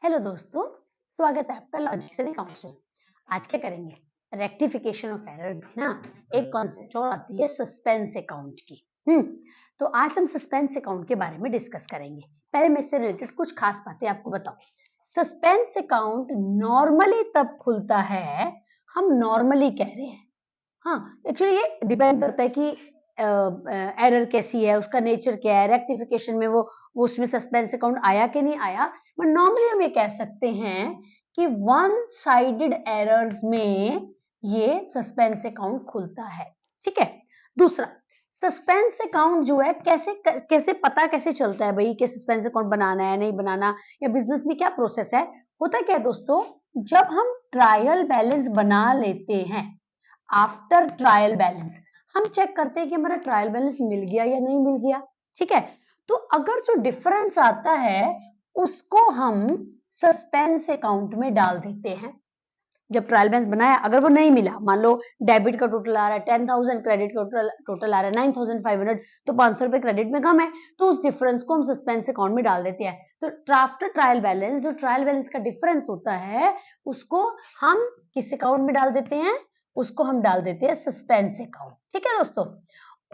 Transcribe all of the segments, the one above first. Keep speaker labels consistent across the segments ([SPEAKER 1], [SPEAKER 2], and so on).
[SPEAKER 1] Hello दोस्तों, स्वागत है आपका लॉजिक्स एंड अकाउंट्स में। आज क्या करेंगे? रेक्टिफिकेशन ऑफ एरर्स में ना एक कॉन्सेप्ट और आती है सस्पेंस अकाउंट की। तो आज हम सस्पेंस अकाउंट के बारे में डिस्कस करेंगे। पहले मैं इससे रिलेटेड कुछ खास बातें आपको बताऊं। सस्पेंस अकाउंट नॉर्मली तब खुलता है, हम नॉर्मली कह रहे हैं। हाँ, एक्चुअली ये डिपेंड करता है कि एरर कैसी है, उसका नेचर क्या है, रेक्टिफिकेशन में वो उसमें सस्पेंस अकाउंट आया कि नहीं आया। बट नॉर्मली हम ये कह सकते हैं कि वन साइडेड एरर्स में ये सस्पेंस अकाउंट खुलता है। ठीक है। दूसरा, सस्पेंस अकाउंट जो है कैसे पता कैसे चलता है भाई कि सस्पेंस अकाउंट बनाना है नहीं बनाना, या बिजनेस में क्या प्रोसेस है। होता क्या है दोस्तों, जब हम ट्रायल बैलेंस बना लेते हैं, आफ्टर ट्रायल बैलेंस हम चेक करते हैं कि हमारा ट्रायल बैलेंस मिल गया या नहीं मिल गया। ठीक है। तो अगर जो डिफरेंस आता है उसको हम सस्पेंस अकाउंट में डाल देते हैं। जब ट्रायल बैलेंस बनाया, अगर वो नहीं मिला, मान लो डेबिट का टोटल आ रहा है 10,000, क्रेडिट का टोटल आ रहा है 9,500, तो 500 रुपए क्रेडिट में कम है, तो उस डिफरेंस को हम सस्पेंस अकाउंट में डाल देते हैं। तो आफ्टर ट्रायल बैलेंस जो ट्रायल बैलेंस का डिफरेंस होता है उसको हम किस अकाउंट में डाल देते हैं? उसको हम डाल देते हैं सस्पेंस अकाउंट। ठीक है दोस्तों।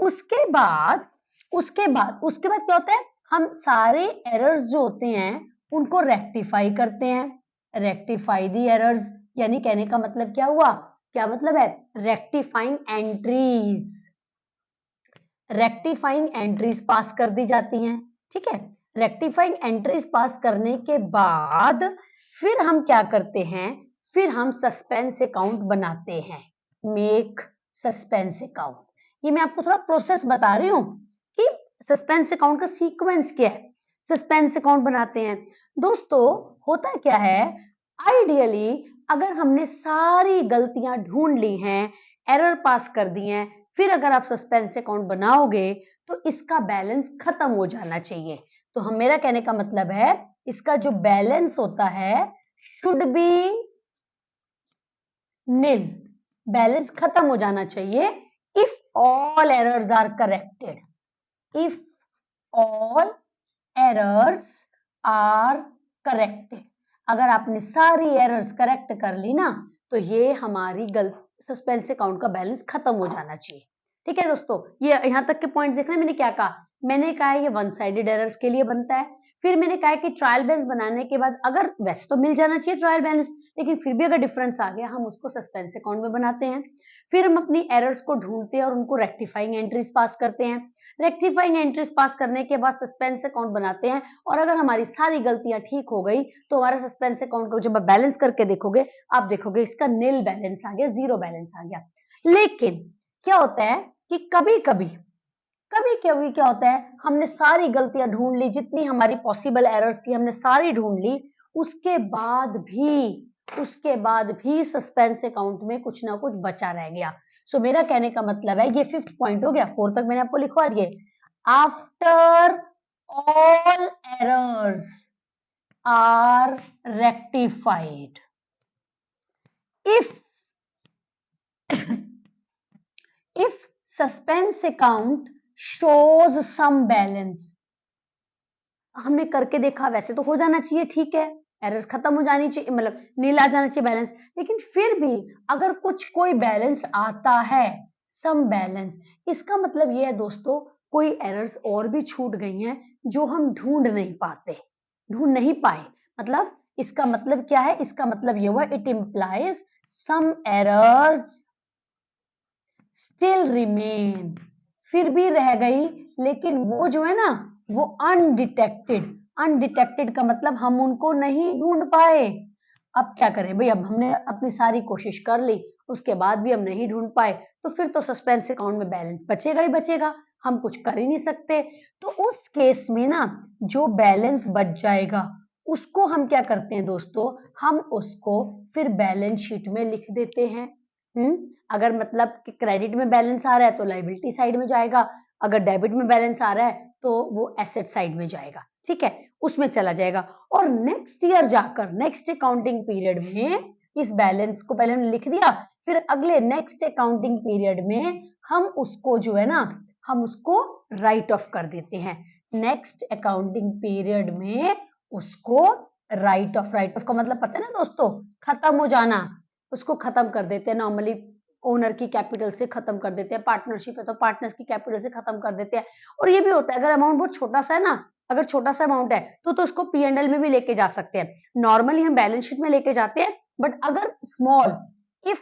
[SPEAKER 1] उसके बाद क्या होता है? हम सारे एरर्स जो होते हैं उनको रेक्टिफाई करते हैं। रेक्टिफाई दी एरर्स, यानी कहने का मतलब क्या हुआ? क्या मतलब है? Rectifying entries. Rectifying entries pass कर दी जाती हैं। ठीक है। रेक्टिफाइंग एंट्रीज पास करने के बाद फिर हम क्या करते हैं? फिर हम सस्पेंस अकाउंट बनाते हैं। Make suspense account. ये मैं आपको थोड़ा प्रोसेस बता रही हूं कि सस्पेंस अकाउंट का सीक्वेंस क्या है। सस्पेंस अकाउंट बनाते हैं दोस्तों। होता क्या है, आइडियली अगर हमने सारी गलतियां ढूंढ ली हैं, एरर पास कर दी हैं, फिर अगर आप सस्पेंस अकाउंट बनाओगे तो इसका बैलेंस खत्म हो जाना चाहिए। तो हम मेरा कहने का मतलब है इसका जो बैलेंस होता है शुड बी नील। बैलेंस खत्म हो जाना चाहिए if all errors are corrected. If all errors are corrected. अगर आपने सारी एरर्स करेक्ट कर ली ना, तो ये हमारी सस्पेंस अकाउंट का बैलेंस खत्म हो जाना चाहिए। ठीक है दोस्तों, ये यहां तक के पॉइंट देखना। मैंने क्या कहा? मैंने कहा ये वन साइडेड एरर्स के लिए बनता है। फिर मैंने कहा कि ट्रायल बैलेंस बनाने के बाद अगर वैसे तो मिल जाना चाहिए ट्रायल बैलेंस, लेकिन फिर भी अगर डिफरेंस आ गया हम उसको सस्पेंस अकाउंट में बनाते हैं। फिर हम अपनी एरर्स को ढूंढते हैं और उनको रेक्टिफाइंग एंट्रीज पास करते हैं। रेक्टिफाइंग एंट्रीज पास करने के बाद सस्पेंस अकाउंट बनाते हैं, और अगर हमारी सारी गलतियां ठीक हो गई तो हमारा सस्पेंस अकाउंट को जब आप बैलेंस करके देखोगे, आप देखोगे इसका नील बैलेंस आ गया, जीरो बैलेंस आ गया। लेकिन क्या होता है कि कभी कभी क्या होता है, हमने सारी गलतियां ढूंढ ली, जितनी हमारी पॉसिबल एरर्स थी हमने सारी ढूंढ ली, उसके बाद भी सस्पेंस अकाउंट में कुछ ना कुछ बचा रह गया। सो मेरा कहने का मतलब है, ये फिफ्थ पॉइंट हो गया, फोर्थ तक मैंने आपको लिखवा दिए। After all errors are rectified, if if suspense account shows some balance, हमने करके देखा, वैसे तो हो जाना चाहिए, ठीक है, एरर्स खत्म हो जानी चाहिए, मतलब नील आ जाना चाहिए बैलेंस, लेकिन फिर भी अगर कोई बैलेंस आता है, सम बैलेंस, इसका मतलब ये है दोस्तों कोई एरर्स और भी छूट गई हैं जो हम ढूंढ नहीं पाए। मतलब इसका मतलब क्या है? इसका मतलब ये हुआ, it implies some errors still remain, फिर भी रह गई, लेकिन वो जो है ना वो अनडिटेक्टेड का मतलब हम उनको नहीं ढूंढ पाए। अब क्या करें भाई, अब हमने अपनी सारी कोशिश कर ली, उसके बाद भी हम नहीं ढूंढ पाए, तो फिर तो सस्पेंस अकाउंट में बैलेंस बचेगा ही बचेगा, हम कुछ कर ही नहीं सकते। तो उस केस में ना जो बैलेंस बच जाएगा उसको हम क्या करते हैं दोस्तों, हम उसको फिर बैलेंस शीट में लिख देते हैं। अगर मतलब कि क्रेडिट में बैलेंस आ रहा है तो लायबिलिटी साइड में जाएगा, अगर डेबिट में बैलेंस आ रहा है तो वो एसेट साइड में जाएगा। ठीक है, उसमें चला जाएगा। और नेक्स्ट ईयर जाकर नेक्स्ट अकाउंटिंग पीरियड में इस बैलेंस को पहले हमने लिख दिया, फिर अगले नेक्स्ट अकाउंटिंग पीरियड में हम उसको जो है ना, हम उसको राइट ऑफ कर देते हैं। नेक्स्ट अकाउंटिंग पीरियड में उसको राइट ऑफ का मतलब पता है ना दोस्तों, खत्म हो जाना, उसको खत्म कर देते हैं नॉर्मली, ओनर की कैपिटल से खत्म कर देते हैं, पार्टनरशिप है तो पार्टनर्स की कैपिटल से खत्म कर देते हैं। और ये भी होता है अगर अमाउंट बहुत छोटा सा है ना, अगर छोटा सा अमाउंट है तो उसको P&L में भी लेके जा सकते हैं। नॉर्मली हम बैलेंस शीट में लेके जाते हैं, बट अगर इफ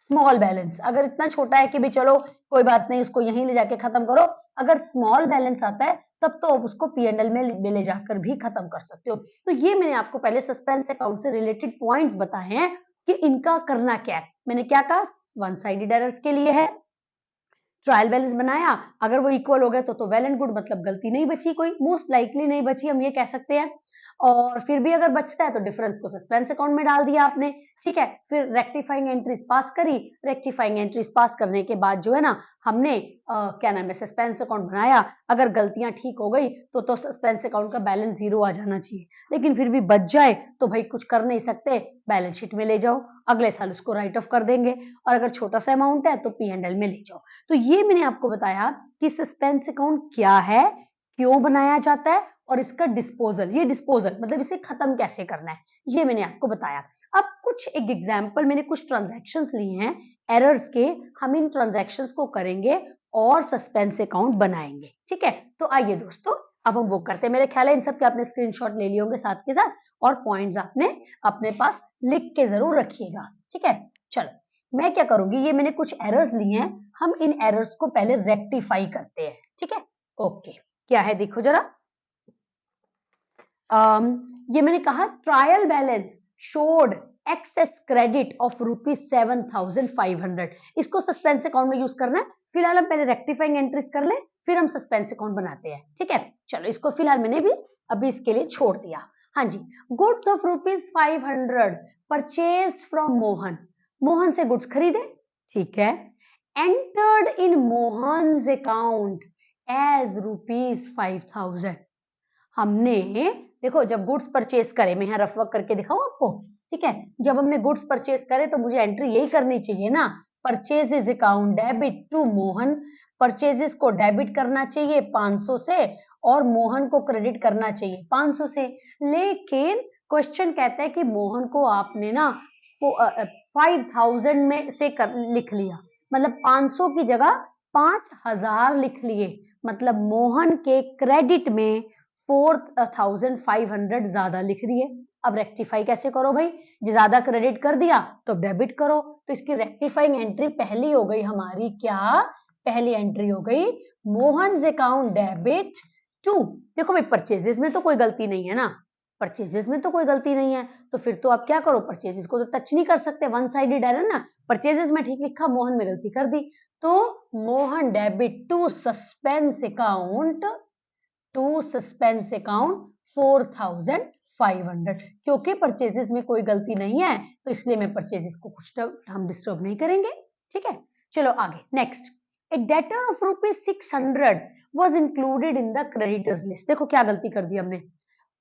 [SPEAKER 1] स्मॉल बैलेंस अगर इतना छोटा है कि भी चलो कोई बात नहीं, उसको यहीं ले जाके खत्म करो, अगर स्मॉल बैलेंस आता है तब तो आप उसको P&L में ले जाकर भी खत्म कर सकते हो। तो ये मैंने आपको पहले सस्पेंस अकाउंट से रिलेटेड पॉइंट्स बताए हैं कि इनका करना क्या है। मैंने क्या कहा, वन साइडेड एरर्स के लिए है, ट्रायल बैलेंस बनाया, अगर वो इक्वल हो गए तो वेल एंड गुड, मतलब गलती नहीं बची, कोई मोस्ट लाइकली नहीं बची, हम ये कह सकते हैं। और फिर भी अगर बचता है तो डिफरेंस को सस्पेंस अकाउंट में डाल दिया आपने, ठीक है। फिर रेक्टिफाइंग एंट्रीज पास करी, रेक्टिफाइंग एंट्रीज पास करने के बाद जो है ना हमने क्या नाम है सस्पेंस अकाउंट बनाया। अगर गलतियां ठीक हो गई तो सस्पेंस अकाउंट का बैलेंस 0 आ जाना चाहिए, लेकिन फिर भी बच जाए तो भाई कुछ कर नहीं सकते, बैलेंस शीट में ले जाओ, अगले साल उसको राइट ऑफ कर देंगे। और अगर छोटा सा अमाउंट है तो P&L में ले जाओ। तो ये मैंने आपको बताया कि सस्पेंस अकाउंट क्या है, क्यों बनाया जाता है, और इसका डिस्पोजल, ये डिस्पोजल मतलब इसे खत्म कैसे करना है, ये मैंने आपको बताया। अब कुछ एक एग्जांपल, मैंने कुछ ट्रांजैक्शंस लिए हैं एरर्स के, हम इन ट्रांजैक्शंस को करेंगे और सस्पेंस अकाउंट बनाएंगे, ठीक है। तो आइए दोस्तों अब हम वो करते हैं। मेरे ख्याल है इन सब के आपने स्क्रीनशॉट ले लिए होंगे साथ के साथ, और पॉइंट्स आपने अपने पास लिख के जरूर रखिएगा, ठीक है। चलो मैं क्या करूंगी, ये मैंने कुछ एरर्स लिए हैं, हम इन एरर्स को पहले रेक्टिफाई करते हैं, ठीक है। ओके, क्या है देखो जरा। ये मैंने कहा trial balance showed excess credit of ₹7,500, इसको सस्पेंस अकाउंट में यूज करना है। फिलहाल हम पहले रेक्टिफाइंग एंट्रीज कर ले, फिर हम सस्पेंस अकाउंट बनाते हैं, ठीक है। चलो इसको फिलहाल मैंने भी अभी इसके लिए छोड़ दिया। हाँ जी, goods of ₹500 purchase from Mohan, Mohan से गुड्स खरीदे, ठीक है। Entered in Mohan account as ₹5,000, हमने देखो जब गुड्स परचेज करे, मैं यहाँ रफ वर्क करके दिखाऊं आपको, ठीक है। जब हमने गुड्स परचेज करे तो मुझे एंट्री यही करनी चाहिए ना, purchases account debit to Mohan, purchases को डेबिट करना चाहिए 500 से और मोहन को क्रेडिट करना चाहिए 500 से। लेकिन क्वेश्चन कहता है कि मोहन को आपने ना 5,000 में से लिख लिया, मतलब 500 की जगह 5,000 लिख लिए, मतलब मोहन के क्रेडिट में 4,500 ज्यादा लिख दिए। अब रेक्टिफाई कैसे करो भाई, ज्यादा क्रेडिट कर दिया तो डेबिट करो, तो इसकी रेक्टिफाइंग एंट्री पहली हो गई हमारी, क्या पहली एंट्री हो गई मोहन अकाउंट डेबिट टू, देखो भाई परचेजेस में तो कोई गलती नहीं है ना, परचेजेस में तो कोई गलती नहीं है, तो फिर तो आप क्या करो, परचेजेस को तो टच नहीं कर सकते, वन साइडेड एरर ना, परचेजेस में ठीक लिखा, मोहन में गलती कर दी, तो Mohan debit to suspense account 4,500, क्योंकि परचेजेस में कोई गलती नहीं है तो इसलिए मैं परचेजेस को कुछ हम डिस्टर्ब नहीं करेंगे, ठीक है। चलो आगे next, A debtor of ₹600 was included in the creditors list, देखो क्या गलती कर दी हमने,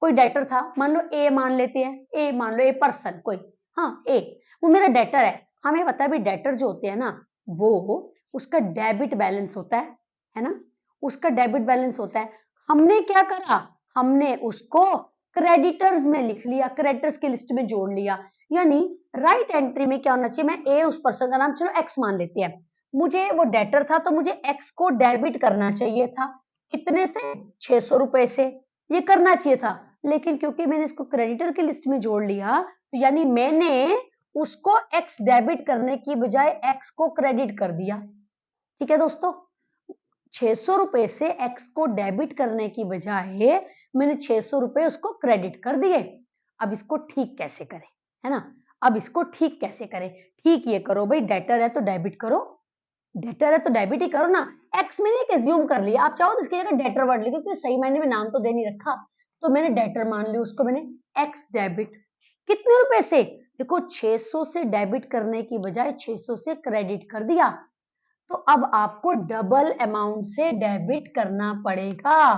[SPEAKER 1] कोई डेटर था, मान लो ए मान लेते हैं, ए मान लो, ए पर्सन कोई, हाँ ए, वो मेरा डेटर है, हमें पता है भी डेटर जो होते हैं ना वो उसका डेबिट बैलेंस होता है ना, उसका डेबिट बैलेंस होता है। हमने क्या करा, हमने उसको क्रेडिटर्स में लिख लिया, क्रेडिटर्स की लिस्ट में जोड़ लिया, यानी राइट एंट्री में क्या होना चाहिए, मैं ए उस पर्सन का नाम चलो एक्स मान लेते हैं, मुझे वो डेटर था तो मुझे एक्स को डेबिट करना चाहिए था, कितने से, 600 रुपए से, ये करना चाहिए था, लेकिन क्योंकि मैंने इसको क्रेडिटर की लिस्ट में जोड़ लिया तो यानी मैंने उसको एक्स डेबिट करने की बजाय एक्स को क्रेडिट कर दिया, ठीक है दोस्तों। 600 रुपए से एक्स को डेबिट करने की बजाय मैंने 600 रुपए उसको क्रेडिट कर दिए। अब इसको ठीक कैसे करें, है ना, अब इसको ठीक कैसे करें, ठीक ये करो भाई, डेटर है तो डेबिट करो, डेटर है तो डेबिट ही करो ना, एक्स मैंने एक एज्यूम कर लिया, आप चाहो तो इसकी जगह डेटर वर्ड लिखो क्योंकि सही मायने में नाम तो दे नहीं रखा, तो मैंने डेटर मान लिया उसको, मैंने एक्स डेबिट, कितने रुपए से, देखो 600 से डेबिट करने की बजाय 600 से क्रेडिट कर दिया, तो अब आपको डबल अमाउंट से डेबिट करना पड़ेगा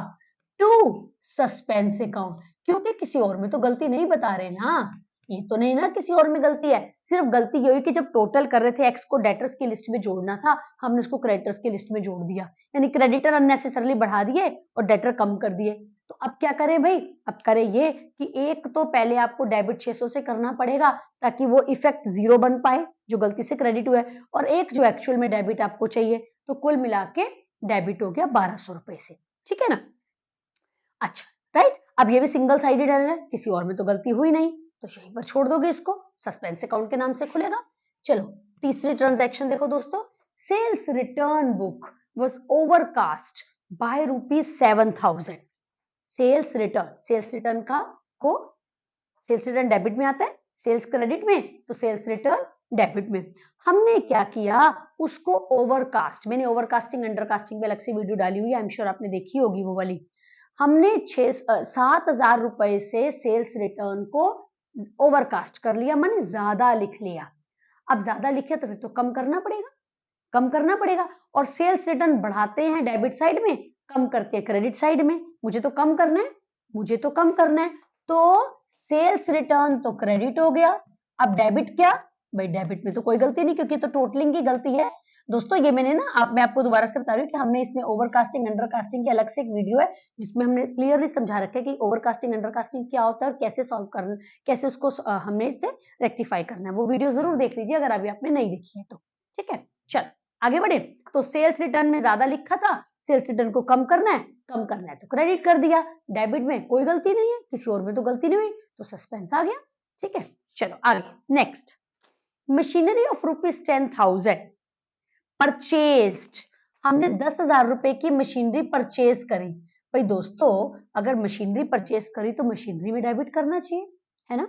[SPEAKER 1] टू सस्पेंस अकाउंट, क्योंकि किसी और में तो गलती नहीं बता रहे ना, ये तो नहीं ना किसी और में गलती है, सिर्फ गलती ये हुई कि जब टोटल कर रहे थे एक्स को डेटर्स की लिस्ट में जोड़ना था, हमने उसको क्रेडिटर्स की लिस्ट में जोड़ दिया, यानी क्रेडिटर अननेसेसरली बढ़ा दिए और डेटर कम कर दिए, तो अब क्या करें भाई, अब करें ये कि एक तो पहले आपको डेबिट 600 से करना पड़ेगा ताकि वो इफेक्ट 0 बन पाए जो गलती से क्रेडिट हुआ है, और एक जो एक्चुअल में डेबिट आपको चाहिए, तो कुल मिला के डेबिट हो गया 1200 रुपए से, ठीक है ना। अच्छा, राइट, अब ये भी सिंगल साइडेड एरर है, किसी और में तो गलती हुई नहीं, तो यहीं पर छोड़ दोगे इसको, सस्पेंस अकाउंट के नाम से खुलेगा। चलो तीसरी ट्रांजैक्शन देखो दोस्तों, sales return book was overcast by ₹7,000। Sales return का को सेल्स रिटर्न डेबिट में आता है, सेल्स क्रेडिट में, तो सेल्स रिटर्न डेबिट में। हमने क्या किया, उसको ओवरकास्ट, मैंने ओवरकास्टिंग अंडरकास्टिंग पे अलग से वीडियो डाली हुई है, आई एम श्योर आपने देखी होगी वो वाली। हमने 7,000 रुपए से सेल्स रिटर्न को ओवरकास्ट कर लिया, माने ज्यादा लिख लिया। अब ज्यादा लिखे तो फिर तो कम करना पड़ेगा, कम करना पड़ेगा, और सेल्स रिटर्न बढ़ाते हैं डेबिट साइड में, कम करते हैं क्रेडिट साइड में। मुझे तो कम करना है, मुझे तो कम करना है, तो सेल्स रिटर्न तो क्रेडिट हो गया। अब डेबिट क्या, भाई डेबिट में तो कोई गलती नहीं क्योंकि तो टोटलिंग की गलती है। दोस्तों ये मैंने ना मैं आपको दोबारा से बता रही हूँ कि हमने इसमें ओवरकास्टिंग अंडरकास्टिंग की अलग से एक वीडियो है जिसमें हमने क्लियरली समझा रखा है कि ओवरकास्टिंग अंडरकास्टिंग क्या होता है और कैसे सॉल्व करना, कैसे उसको हमने इससे रेक्टिफाई करना है। वो वीडियो जरूर देख लीजिए अगर अभी आपने नहीं देखी है तो, ठीक है। चल आगे बढ़े, तो सेल्स रिटर्न में ज्यादा लिखा था, सेल्स रिटर्न को कम करना है, कम करना है तो क्रेडिट कर दिया। डेबिट में कोई गलती नहीं है, किसी और में तो गलती नहीं हुई, तो सस्पेंस आ गया, ठीक है। चलो आगे नेक्स्ट, मशीनरी ऑफ ₹10,000 परचेज्ड, हमने 10,000 रुपए की मशीनरी परचेज करी। भाई दोस्तों अगर मशीनरी परचेज करी तो मशीनरी में डेबिट करना चाहिए, है ना।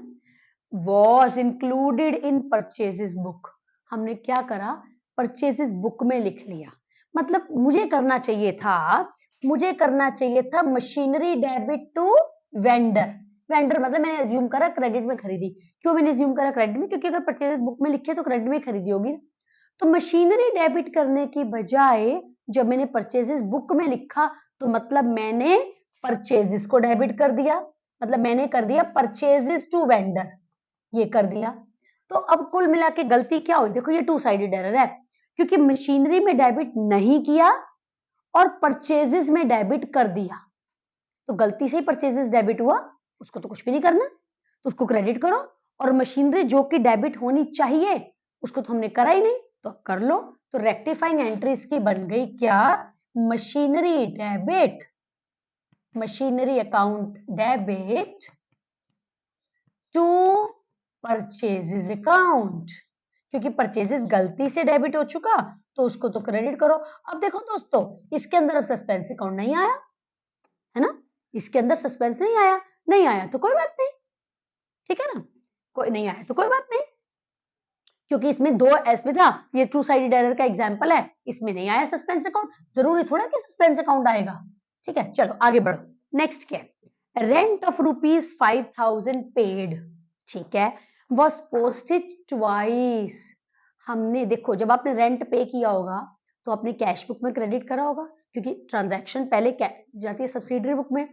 [SPEAKER 1] Was included in purchases book, हमने क्या करा, परचेजेस बुक में लिख लिया। मतलब मुझे करना चाहिए था machinery debit to vendor. Vendor मतलब मैंने अज्यूम करा क्रेडिट में खरीदी। क्यों मैंने अज्यूम करा क्रेडिट में, क्योंकि अगर परचेजेस बुक में लिखे तो क्रेडिट में खरीदी होगी। तो मशीनरी डेबिट करने की बजाय जब मैंने परचेजेस बुक में लिखा तो मतलब मैंने परचेजेस को डेबिट कर दिया, मतलब मैंने कर दिया परचेजेस टू वेंडर, ये कर दिया। तो अब कुल मिला के गलती क्या हुई, देखो ये टू साइडेड एरर है क्योंकि मशीनरी में डेबिट नहीं किया और परचेजेस में डेबिट कर दिया। तो गलती से ही परचेजेस डेबिट हुआ, उसको तो कुछ भी नहीं करना, तो उसको क्रेडिट करो। और मशीनरी जो कि डेबिट होनी चाहिए उसको तो हमने करा ही नहीं, तो अब कर लो। तो रेक्टिफाइंग एंट्री इसकी बन गई क्या, machinery debit, machinery account debit to purchases account, क्योंकि परचेजेस गलती से डेबिट हो चुका तो उसको तो क्रेडिट करो। अब देखो दोस्तों इसके अंदर अब सस्पेंस अकाउंट नहीं आया, है ना, इसके अंदर सस्पेंस नहीं आया, नहीं आया तो कोई बात नहीं, ठीक है ना, कोई नहीं आया तो कोई बात नहीं, क्योंकि इसमें दो इसमें था, ये टू साइडेड एरर का एग्जांपल है, इसमें नहीं आया सस्पेंस अकाउंट, जरूरी थोड़ा कि सस्पेंस अकाउंट आएगा, ठीक है। चलो आगे बढ़ो, नेक्स्ट क्या है, रेंट ऑफ ₹5,000 पेड, ठीक है, वॉज पोस्टेड ट्वाइस। हमने देखो जब आपने रेंट पे किया होगा तो आपने कैश बुक में क्रेडिट करा होगा क्योंकि ट्रांजैक्शन पहले जाती है सब्सिडरी बुक में,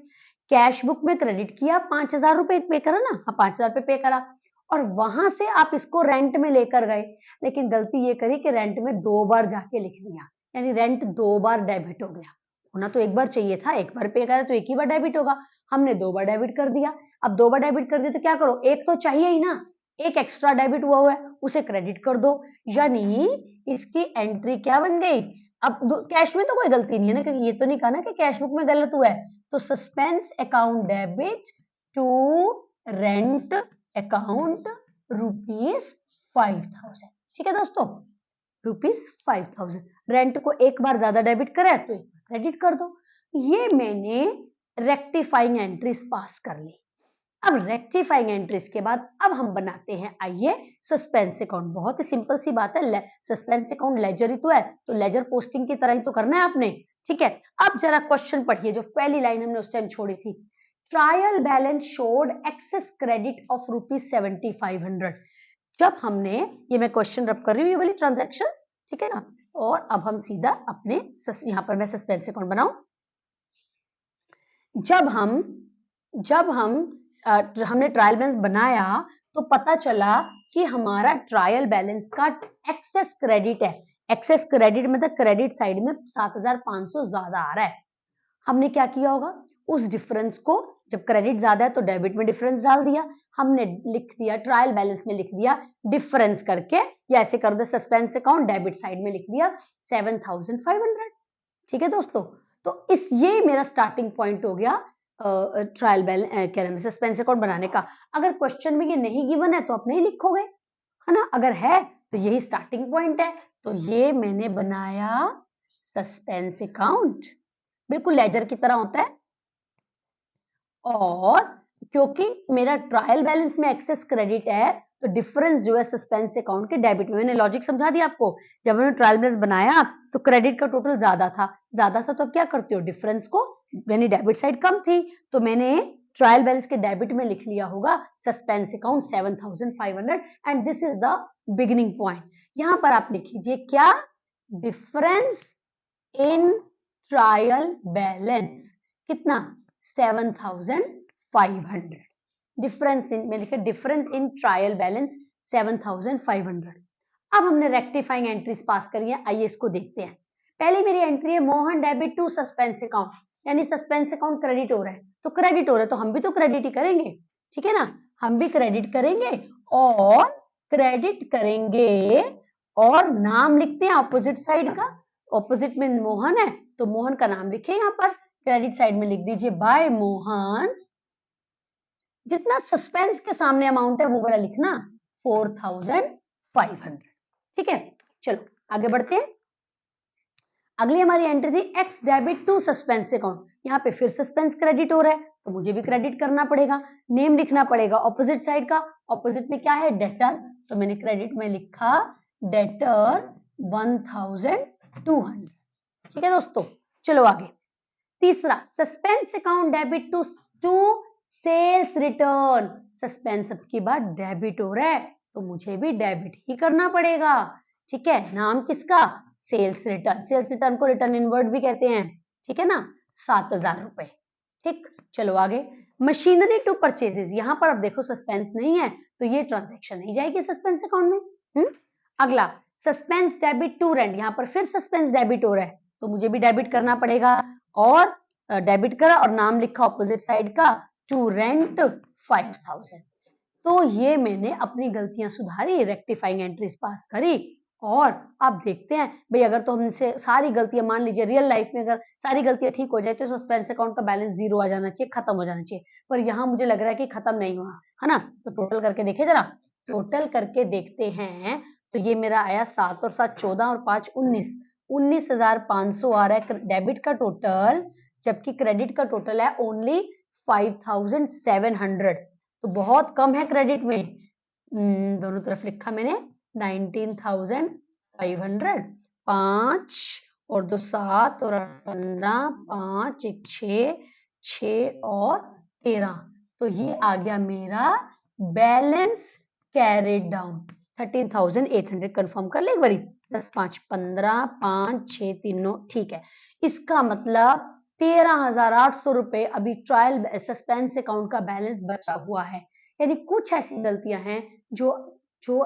[SPEAKER 1] कैश बुक में क्रेडिट किया, 5,000 रुपए पे करा ना, हाँ 5,000 रुपए पे करा, और वहां से आप इसको रेंट में लेकर गए, लेकिन गलती ये करी कि रेंट में 2 बार जाके लिख दिया, यानी रेंट 2 बार डेबिट हो गया। होना तो एक बार चाहिए था, एक बार पे करा तो एक ही बार डेबिट होगा, हमने 2 बार डेबिट कर दिया। अब 2 बार डेबिट कर दिया तो क्या करो, एक तो चाहिए ही ना, एक एक्स्ट्रा डेबिट हुआ है उसे क्रेडिट कर दो, यानी इसकी एंट्री क्या बन गई। अब कैश में तो कोई गलती नहीं है ना, क्योंकि ये तो नहीं कहा ना कि कैश बुक में गलत हुआ है, तो suspense account debit to rent account ₹5,000, ठीक है दोस्तों, ₹5,000, रेंट को एक बार ज्यादा डेबिट करा तो एक बार क्रेडिट कर दो। ये मैंने रेक्टिफाइंग एंट्रीज पास कर ली। अब रेक्टिफाइंग एंट्रीज के बाद अब हम बनाते हैं, आइए सस्पेंस अकाउंट, बहुत ही सिंपल सी बात है, सस्पेंस अकाउंट लेजर ही तो है, तो लेजर पोस्टिंग की तरह ही तो करना है आपने, ठीक है। अब जरा क्वेश्चन पढ़िए, जो पहली लाइन हमने उस टाइम छोड़ी थी, trial balance showed excess credit of ₹7,500। जब हमने, ये मैं क्वेश्चन रब कर रही हूँ ये वाली ट्रांजैक्शंस, ठीक है ना, और अब हम सीधा अपने यहाँ पर मैं सस्पेंस अकाउंट बनाऊं, जब हमने ट्रायल बैलेंस बनाया तो पता चला कि हमारा ट्रायल बैलेंस का एक्सेस क्रेडिट है, एक्सेस क्रेडिट मतलब क्रेडिट साइड में 7,500 ज्यादा आ रहा है। हमने क्या किया होगा, उस डिफरेंस को, जब क्रेडिट ज्यादा है तो डेबिट में डिफरेंस डाल दिया, हमने लिख दिया ट्रायल बैलेंस में लिख दिया डिफरेंस करके, या ऐसे कर दो सस्पेंस अकाउंट डेबिट साइड में लिख दिया 7500। ठीक है दोस्तों, तो इस ये मेरा स्टार्टिंग पॉइंट हो गया ट्रायल बैलेंस क्या नाम है सस्पेंस अकाउंट बनाने का। अगर क्वेश्चन में ये नहीं गिवन है तो आप नहीं लिखोगे, है ना, अगर है तो यही स्टार्टिंग पॉइंट है। तो ये मैंने बनाया सस्पेंस अकाउंट, बिल्कुल लेजर की तरह होता है, और क्योंकि मेरा ट्रायल बैलेंस में एक्सेस क्रेडिट है तो डिफरेंस जो है सस्पेंस अकाउंट के डेबिट में, मैंने लॉजिक समझा दिया आपको। जब मैंने ट्रायल बैलेंस बनाया तो क्रेडिट का टोटल ज्यादा था तो अब क्या करते हो डिफरेंस को, यानी डेबिट साइड कम थी तो मैंने ट्रायल बैलेंस के डेबिट में लिख लिया होगा suspense account 7500 and this is the beginning point. यहां पर आप लिख लीजिए क्या, डिफरेंस इन ट्रायल बैलेंस कितना 7500, डिफरेंस इन में लिखे डिफरेंस इन ट्रायल बैलेंस 7500। अब हमने रेक्टिफाइंग एंट्रीज पास करी है, आइए इसको देखते हैं। पहले मेरी एंट्री है Mohan debit to suspense account, यानी सस्पेंस अकाउंट क्रेडिट हो रहा है, तो क्रेडिट हो रहा है तो हम भी तो क्रेडिट ही करेंगे, ठीक है ना, हम भी क्रेडिट करेंगे और क्रेडिट करेंगे और नाम लिखते हैं ऑपोजिट साइड का, ऑपोजिट में मोहन है तो मोहन का नाम लिखे यहाँ पर, क्रेडिट साइड में लिख दीजिए बाय मोहन, जितना सस्पेंस के सामने अमाउंट है वो वाला लिखना 4500। ठीक है, चलो आगे बढ़ते हैं। अगली हमारी एंट्री थी X debit to suspense account, यहाँ पे फिर सस्पेंस क्रेडिट हो रहा है तो मुझे भी क्रेडिट करना पड़ेगा, नेम लिखना पड़ेगा ऑपोजिट साइड का, ऑपोजिट में क्या है डेटर, तो मैंने क्रेडिट में लिखा डेटर 1200। ठीक है दोस्तों, चलो आगे। तीसरा suspense account debit to sales return, suspense अब की बार डेबिट हो रहा है तो मुझे भी डेबिट ही करना पड़ेगा। ठीक है, नाम किसका, सेल्स रिटर्न, सेल्स रिटर्न को रिटर्न इनवर्ड भी कहते हैं, ठीक है ना, 7000 रुपए। ठीक, चलो आगे। मशीनरी टू परचेजेस, यहाँ पर अब देखो सस्पेंस नहीं है तो ये ट्रांजेक्शन नहीं जाएगी सस्पेंस अकाउंट में। अगला सस्पेंस डेबिट टू रेंट, यहाँ पर फिर सस्पेंस डेबिट हो रहा है तो मुझे भी डेबिट करना पड़ेगा, और डेबिट करा और नाम लिखा ऑपोजिट साइड का टू रेंट 5000। तो ये मैंने अपनी गलतियां सुधारी, रेक्टिफाइंग एंट्रीज पास करी, और अब देखते हैं भाई अगर तो हमसे सारी गलतियां, मान लीजिए रियल लाइफ में अगर सारी गलतियां ठीक हो जाए तो सस्पेंस अकाउंट का बैलेंस 0 आ जाना चाहिए, खत्म हो जाना चाहिए, पर यहाँ मुझे लग रहा है कि खत्म नहीं हुआ, है ना, तो टोटल करके देखे जरा, टोटल करके देखते हैं तो ये मेरा आया 7 और 7 14 और 5 19, 19,500 आ रहा है डेबिट का टोटल, जबकि क्रेडिट का टोटल है ओनली 5700, तो बहुत कम है क्रेडिट में। दोनों तरफ लिखा मैंने 19,500, 5 और 2 7 और 15, 5 1 6, 6 और 13, तो ये आ गया मेरा बैलेंस कैरिड डाउन 13,800। कंफर्म कर ले एक बारी, 10 5 15, 5 6 3 9, ठीक है, इसका मतलब 13,800 रुपए अभी ट्रायल सस्पेंस अकाउंट का बैलेंस बचा हुआ है। यानी कुछ ऐसी गलतियां हैं जो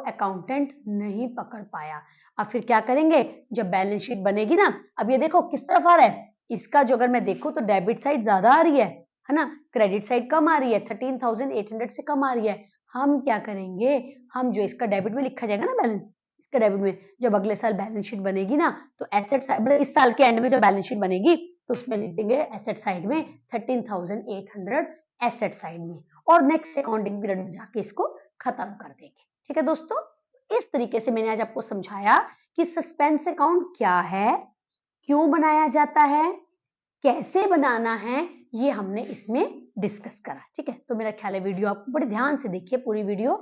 [SPEAKER 1] अकाउंटेंट नहीं पकड़ पाया। अब फिर क्या करेंगे, जब बैलेंस शीट बनेगी ना, अब ये देखो किस तरफ आ रहा है, इसका जो अगर मैं देखूं तो डेबिट साइड ज्यादा आ रही है ना, क्रेडिट साइड कम आ रही है, 13,800 से कम आ रही है। हम क्या करेंगे, हम जो इसका डेबिट में लिखा जाएगा ना बैलेंस, इसका डेबिट में जब अगले साल बैलेंस शीट बनेगी ना तो एसेट साइड, इस साल के एंड में जब बैलेंस शीट बनेगी तो उसमें लिख देंगे एसेट साइड में 13,800 एसेट साइड में, और नेक्स्ट अकाउंटिंग पीरियड में जाके इसको खत्म कर देंगे। ठीक है दोस्तों, इस तरीके से मैंने आज आपको समझाया कि सस्पेंस अकाउंट क्या है, क्यों बनाया जाता है, कैसे बनाना है, ये हमने इसमें डिस्कस करा। ठीक है, तो मेरा ख्याल है वीडियो आप बड़े ध्यान से देखिए पूरी वीडियो,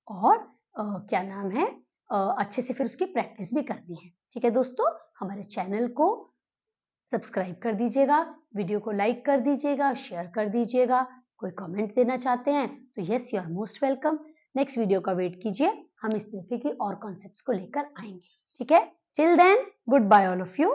[SPEAKER 1] और क्या नाम है अच्छे से फिर उसकी प्रैक्टिस भी करनी है। ठीक है दोस्तों, हमारे चैनल को सब्सक्राइब कर दीजिएगा, वीडियो को लाइक कर दीजिएगा, शेयर कर दीजिएगा, कोई कमेंट देना चाहते हैं तो yes you are most welcome. Next video का वेट कीजिए, हम इस तरीके की और कॉन्सेप्ट्स को लेकर आएंगे। ठीक है, till then good bye all of you.